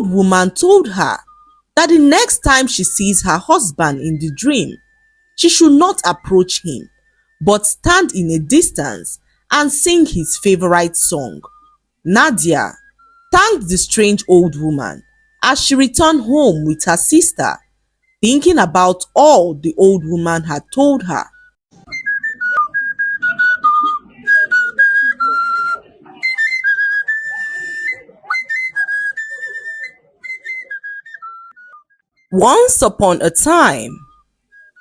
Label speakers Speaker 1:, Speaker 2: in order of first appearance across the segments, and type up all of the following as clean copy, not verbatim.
Speaker 1: old woman told her that the next time she sees her husband in the dream, she should not approach him, but stand in a distance and sing his favorite song. Nadia thanked the strange old woman as she returned home with her sister, thinking about all the old woman had told her. Once upon a time,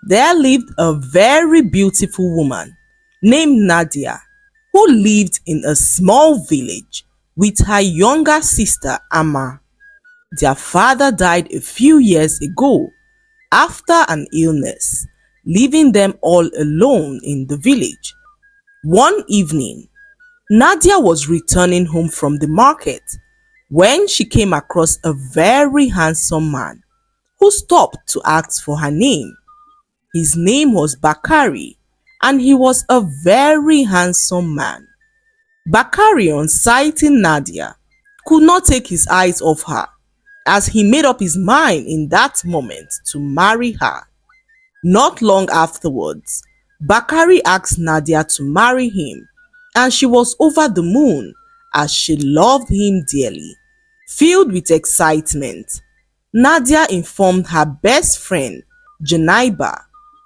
Speaker 1: there lived a very beautiful woman named Nadia, who lived in a small village with her younger sister Amma. Their father died a few years ago after an illness, leaving them all alone in the village. One evening, Nadia was returning home from the market when she came across a very handsome man who stopped to ask for her name. His name was Bakari, and he was a very handsome man. Bakari, on sighting Nadia, could not take his eyes off her, as he made up his mind in that moment to marry her. Not long afterwards, Bakari asked Nadia to marry him, and she was over the moon as she loved him dearly. Filled with excitement, Nadia informed her best friend, Janaiba,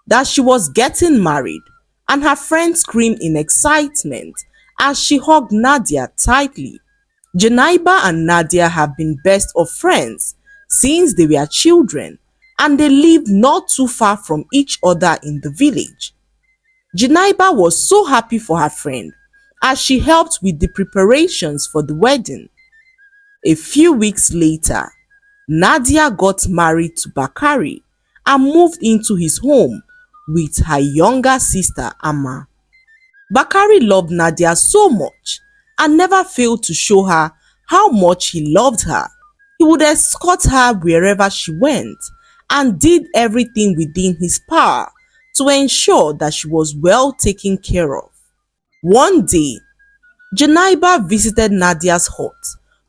Speaker 1: that she was getting married, and her friend screamed in excitement as she hugged Nadia tightly. Janaiba and Nadia have been best of friends since they were children, and they lived not too far from each other in the village. Janaiba was so happy for her friend as she helped with the preparations for the wedding. A few weeks later, Nadia got married to Bakari and moved into his home with her younger sister Amma. Bakari loved Nadia so much and never failed to show her how much he loved her. He would escort her wherever she went and did everything within his power to ensure that she was well taken care of. One day, Janaiba visited Nadia's hut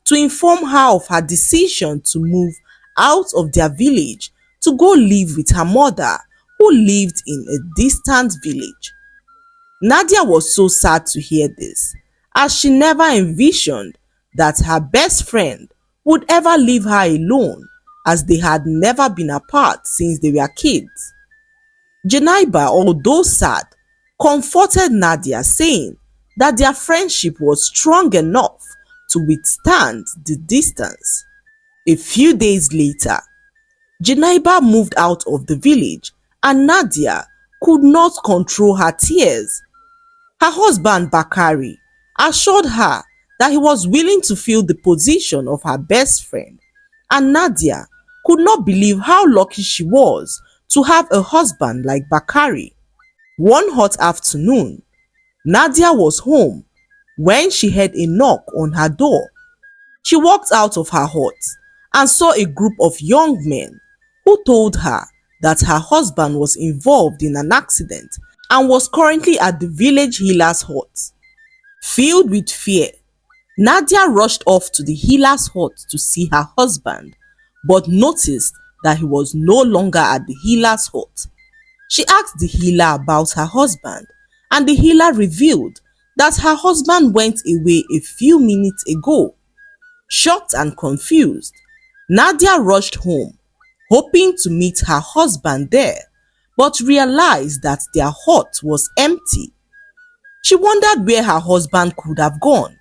Speaker 1: to inform her of her decision to move out of their village to go live with her mother, who lived in a distant village. Nadia was so sad to hear this, as she never envisioned that her best friend would ever leave her alone, as they had never been apart since they were kids. Janaiba, although sad, comforted Nadia, saying that their friendship was strong enough to withstand the distance. A few days later, Janaiba moved out of the village and Nadia could not control her tears. Her husband Bakari assured her that he was willing to fill the position of her best friend, and Nadia could not believe how lucky she was to have a husband like Bakari. One hot afternoon, Nadia was home when she heard a knock on her door. She walked out of her hut and saw a group of young men who told her that her husband was involved in an accident and was currently at the village healer's hut. Filled with fear, Nadia rushed off to the healer's hut to see her husband, but noticed that he was no longer at the healer's hut. She asked the healer about her husband, and the healer revealed that her husband went away a few minutes ago. Shocked and confused, Nadia rushed home, hoping to meet her husband there, but realized that their hut was empty. She wondered where her husband could have gone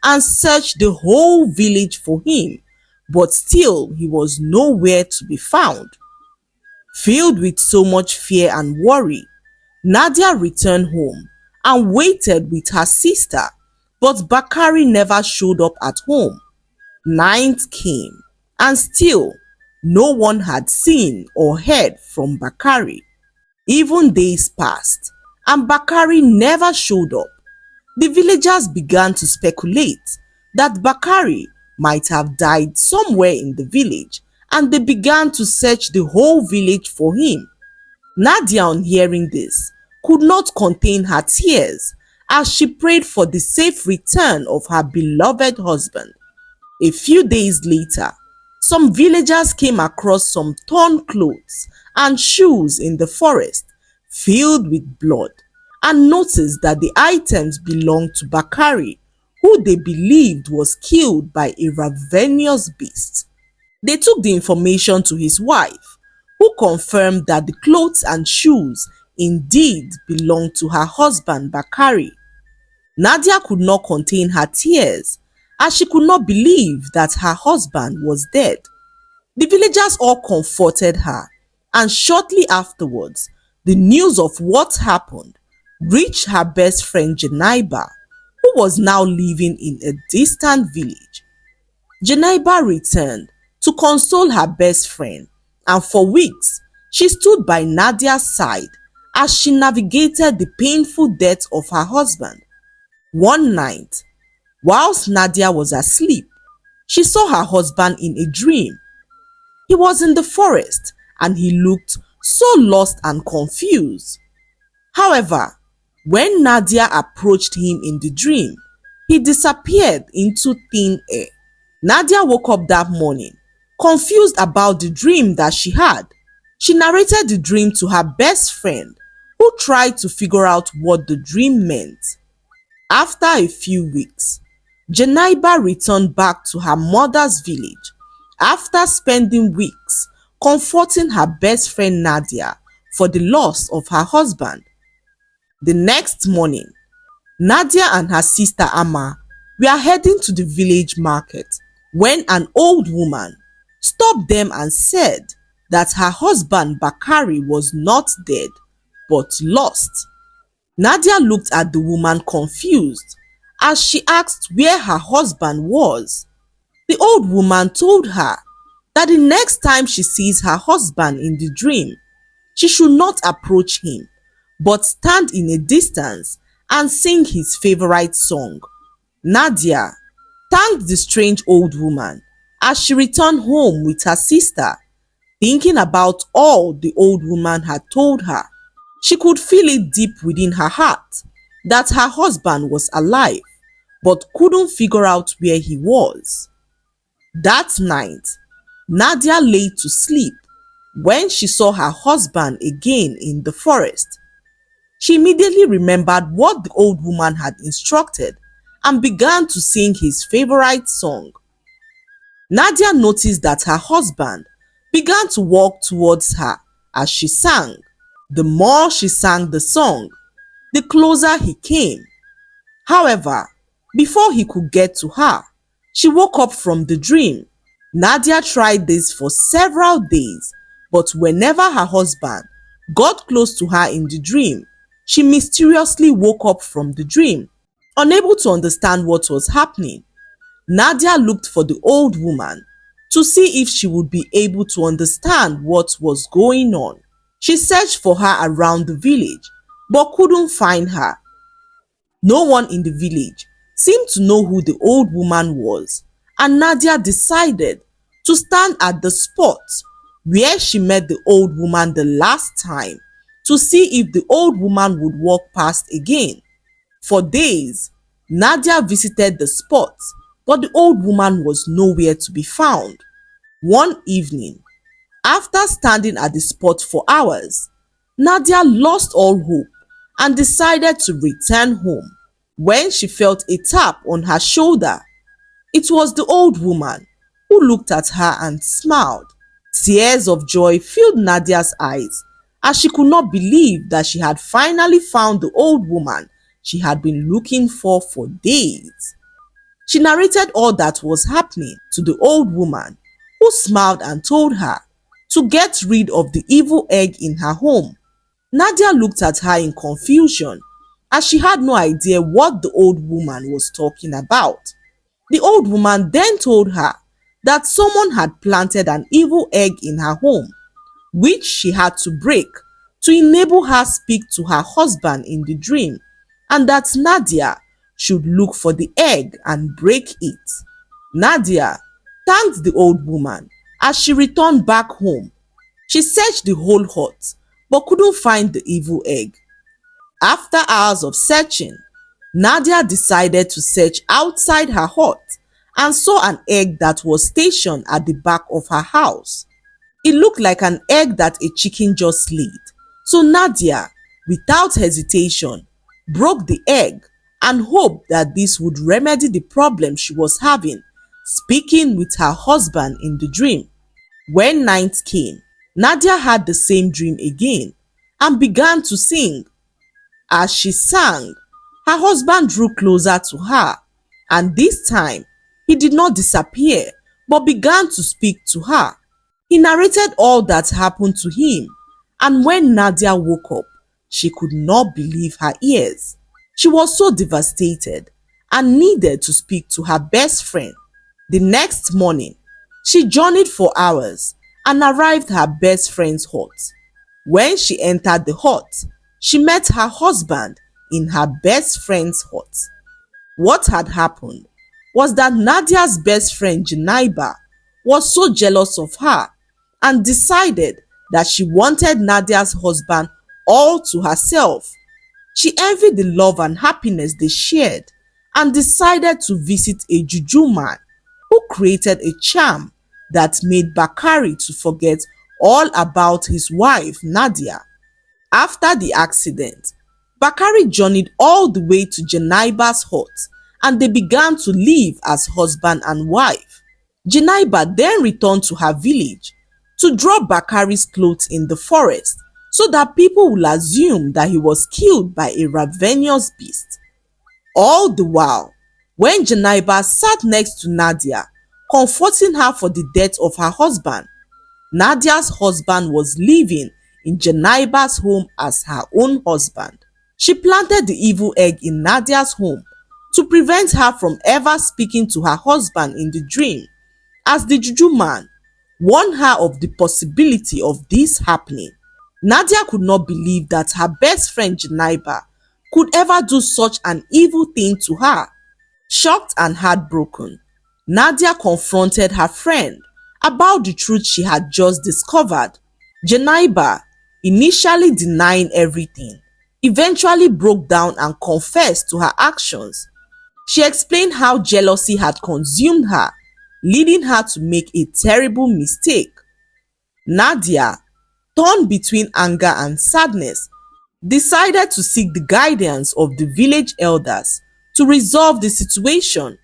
Speaker 1: and searched the whole village for him, but still he was nowhere to be found. Filled with so much fear and worry, Nadia returned home and waited with her sister, but Bakari never showed up at home. Night came, and still no one had seen or heard from Bakari. Even days passed, and Bakari never showed up. The villagers began to speculate that Bakari might have died somewhere in the village, and they began to search the whole village for him. Nadia, on hearing this, could not contain her tears as she prayed for the safe return of her beloved husband. A few days later, some villagers came across some torn clothes and shoes in the forest filled with blood and noticed that the items belonged to Bakari, who they believed was killed by a ravenous beast. They took the information to his wife, who confirmed that the clothes and shoes indeed belonged to her husband Bakari. Nadia could not contain her tears as she could not believe that her husband was dead. The villagers all comforted her, and shortly afterwards, the news of what happened reached her best friend Janaiba, who was now living in a distant village. Janaiba returned to console her best friend, and for weeks she stood by Nadia's side as she navigated the painful death of her husband. One night, whilst Nadia was asleep, she saw her husband in a dream. He was in the forest and he looked so lost and confused. However, when Nadia approached him in the dream, he disappeared into thin air. Nadia woke up that morning, confused about the dream that she had. She narrated the dream to her best friend, who tried to figure out what the dream meant. After a few weeks, Janaiba returned back to her mother's village after spending weeks comforting her best friend Nadia for the loss of her husband. The next morning, Nadia and her sister Amma were heading to the village market when an old woman stopped them and said that her husband Bakari was not dead but lost. Nadia looked at the woman confused as she asked where her husband was. The old woman told her that the next time she sees her husband in the dream, she should not approach him but stand in a distance and sing his favorite song. Nadia thanked the strange old woman as she returned home with her sister, thinking about all the old woman had told her. She could feel it deep within her heart that her husband was alive but couldn't figure out where he was. That night, Nadia lay to sleep when she saw her husband again in the forest. She immediately remembered what the old woman had instructed and began to sing his favorite song. Nadia noticed that her husband began to walk towards her as she sang. The more she sang the song, the closer he came. However, before he could get to her, she woke up from the dream. Nadia tried this for several days, but whenever her husband got close to her in the dream, she mysteriously woke up from the dream, unable to understand what was happening. Nadia looked for the old woman to see if she would be able to understand what was going on. She searched for her around the village but couldn't find her. No one in the village seemed to know who the old woman was, and Nadia decided to stand at the spot where she met the old woman the last time to see if the old woman would walk past again. For days, Nadia visited the spot, but the old woman was nowhere to be found. One evening, after standing at the spot for hours, Nadia lost all hope and decided to return home when she felt a tap on her shoulder. It was the old woman, who looked at her and smiled. Tears of joy filled Nadia's eyes as she could not believe that she had finally found the old woman she had been looking for days. She narrated all that was happening to the old woman, who smiled and told her to get rid of the evil egg in her home. Nadia looked at her in confusion as she had no idea what the old woman was talking about. The old woman then told her that someone had planted an evil egg in her home, which she had to break to enable her speak to her husband in the dream, and that Nadia should look for the egg and break it. Nadia thanked the old woman as she returned back home. She searched the whole hut but couldn't find the evil egg. After hours of searching, Nadia decided to search outside her hut and saw an egg that was stationed at the back of her house. It looked like an egg that a chicken just laid. So Nadia, without hesitation, broke the egg and hoped that this would remedy the problem she was having, speaking with her husband in the dream. When night came, Nadia had the same dream again and began to sing. As she sang, her husband drew closer to her, and this time he did not disappear but began to speak to her. He narrated all that happened to him, and when Nadia woke up, she could not believe her ears. She was so devastated and needed to speak to her best friend. The next morning, she journeyed for hours and arrived at her best friend's hut. When she entered the hut, she met her husband in her best friend's hut. What had happened was that Nadia's best friend Janaiba was so jealous of her and decided that she wanted Nadia's husband all to herself. She envied the love and happiness they shared and decided to visit a juju man who created a charm that made Bakari to forget all about his wife Nadia. After the accident, Bakari journeyed all the way to Janaiba's hut and they began to live as husband and wife. Janaiba then returned to her village to drop Bakari's clothes in the forest so that people will assume that he was killed by a ravenous beast. All the while, when Janaiba sat next to Nadia, comforting her for the death of her husband, Nadia's husband was living in Janaiba's home as her own husband. She planted the evil egg in Nadia's home to prevent her from ever speaking to her husband in the dream, as the juju man warned her of the possibility of this happening. Nadia could not believe that her best friend Janaiba could ever do such an evil thing to her. Shocked and heartbroken, Nadia confronted her friend about the truth she had just discovered. Janaiba, initially denying everything, eventually broke down and confessed to her actions. She explained how jealousy had consumed her, leading her to make a terrible mistake. Nadia, torn between anger and sadness, decided to seek the guidance of the village elders to resolve the situation.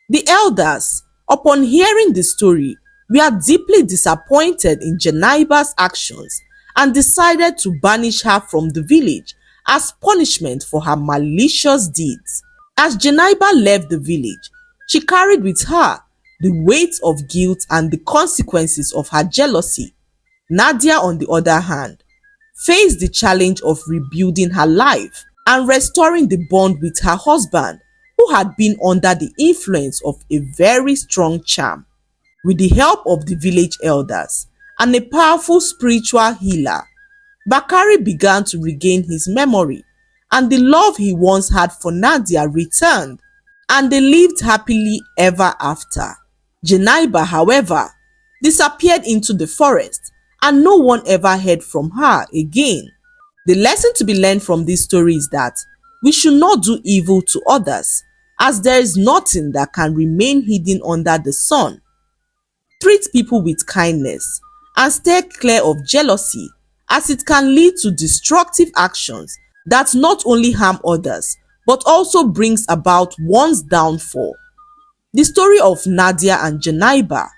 Speaker 1: The elders, upon hearing the story, were deeply disappointed in Janaiba's actions and decided to banish her from the village as punishment for her malicious deeds. As Janaiba left the village, she carried with her the weight of guilt and the consequences of her jealousy. Nadia, on the other hand, faced the challenge of rebuilding her life and restoring the bond with her husband, who had been under the influence of a very strong charm. With the help of the village elders and a powerful spiritual healer, Bakari began to regain his memory, and the love he once had for Nadia returned, and they lived happily ever after. Janaiba, however, disappeared into the forest, and no one ever heard from her again. The lesson to be learned from this story is that we should not do evil to others, as there is nothing that can remain hidden under the sun. Treat people with kindness and stay clear of jealousy, as it can lead to destructive actions that not only harm others but also brings about one's downfall. The story of Nadia and Janaiba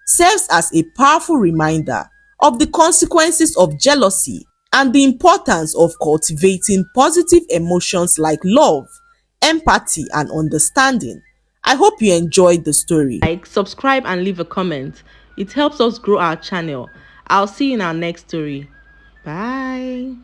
Speaker 1: serves as a powerful reminder of the consequences of jealousy and the importance of cultivating positive emotions like love, empathy, and understanding. I hope you enjoyed the story.
Speaker 2: Like, subscribe, and leave a comment. It helps us grow our channel. I'll see you in our next story. Bye.